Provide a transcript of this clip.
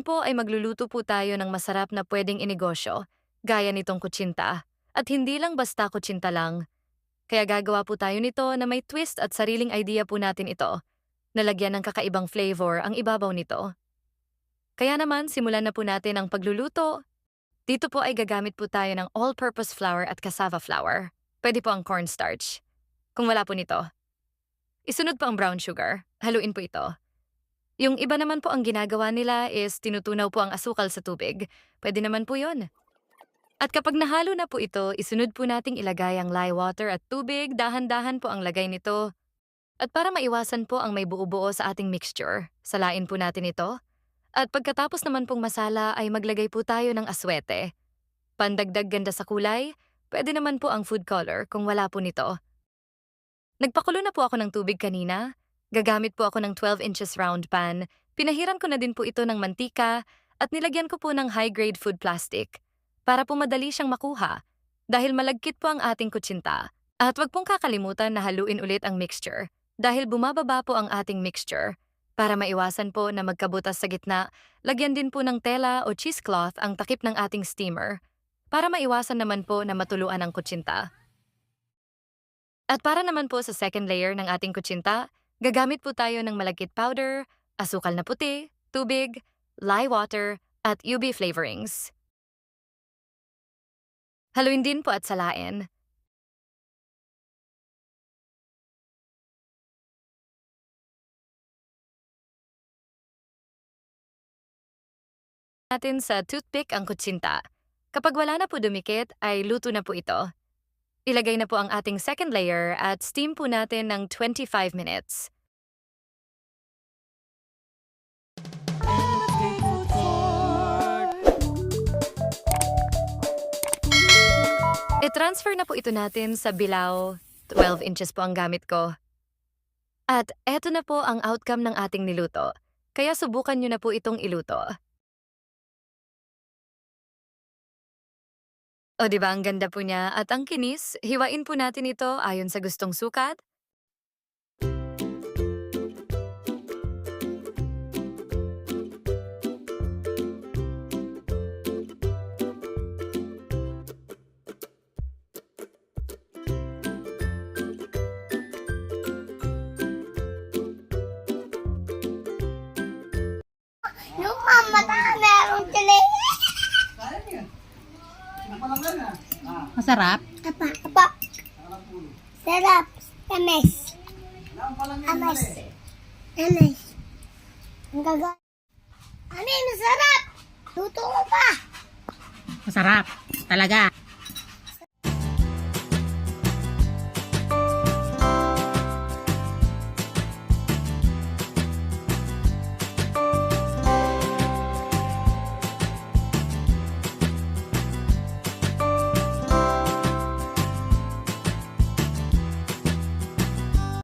po ay magluluto po tayo ng masarap na pwedeng inegosyo, gaya nitong kutsinta. At hindi lang basta kutsinta lang. Kaya gagawa po tayo nito na may twist at sariling idea po natin ito. Nalagyan ng kakaibang flavor ang ibabaw nito. Kaya naman, simulan na po natin ang pagluluto. Dito po ay gagamit po tayo ng all-purpose flour at cassava flour. Pwede po ang cornstarch. Kung wala po nito, isunod po ang brown sugar. Haluin po ito. Yung iba naman po ang ginagawa nila is tinutunaw po ang asukal sa tubig. Pwede naman po yon. At kapag nahalo na po ito, isunod po nating ilagay ang lye water at tubig. Dahan-dahan po ang lagay nito. At para maiwasan po ang may buo-buo sa ating mixture, salain po natin ito. At pagkatapos naman pong masala ay maglagay po tayo ng aswete. Pandagdag ganda sa kulay, pwede naman po ang food color kung wala po nito. Nagpakulo na po ako ng tubig kanina. Gagamit po ako ng 12 inches round pan. Pinahiran ko na din po ito ng mantika at nilagyan ko po ng high-grade food plastic para po madali siyang makuha dahil malagkit po ang ating kutsinta. At wag pong kakalimutan na haluin ulit ang mixture dahil bumababa po ang ating mixture. Para maiwasan po na magkabutas sa gitna, lagyan din po ng tela o cheesecloth ang takip ng ating steamer para maiwasan naman po na matuluan ang kutsinta. At para naman po sa second layer ng ating kutsinta, gagamit po tayo ng malagkit powder, asukal na puti, tubig, lye water, at UB flavorings. Haluin din po at salain. Natin sa toothpick ang kutsinta. Kapag wala na po dumikit, ay luto na po ito. Ilagay na po ang ating second layer at steam po natin ng 25 minutes. I-transfer na po ito natin sa bilaw. 12 inches po ang gamit ko. At eto na po ang outcome ng ating niluto. Kaya subukan nyo na po itong iluto. O di ba ang ganda po niya at ang kinis, hiwain po natin ito ayon sa gustong sukat. Yung mama na merong tili. Masarap? Apa. Sarap. Tamis. Amis. Amis. Ang gaga. Ano yung masarap? Luto ko pa. Masarap. Talaga.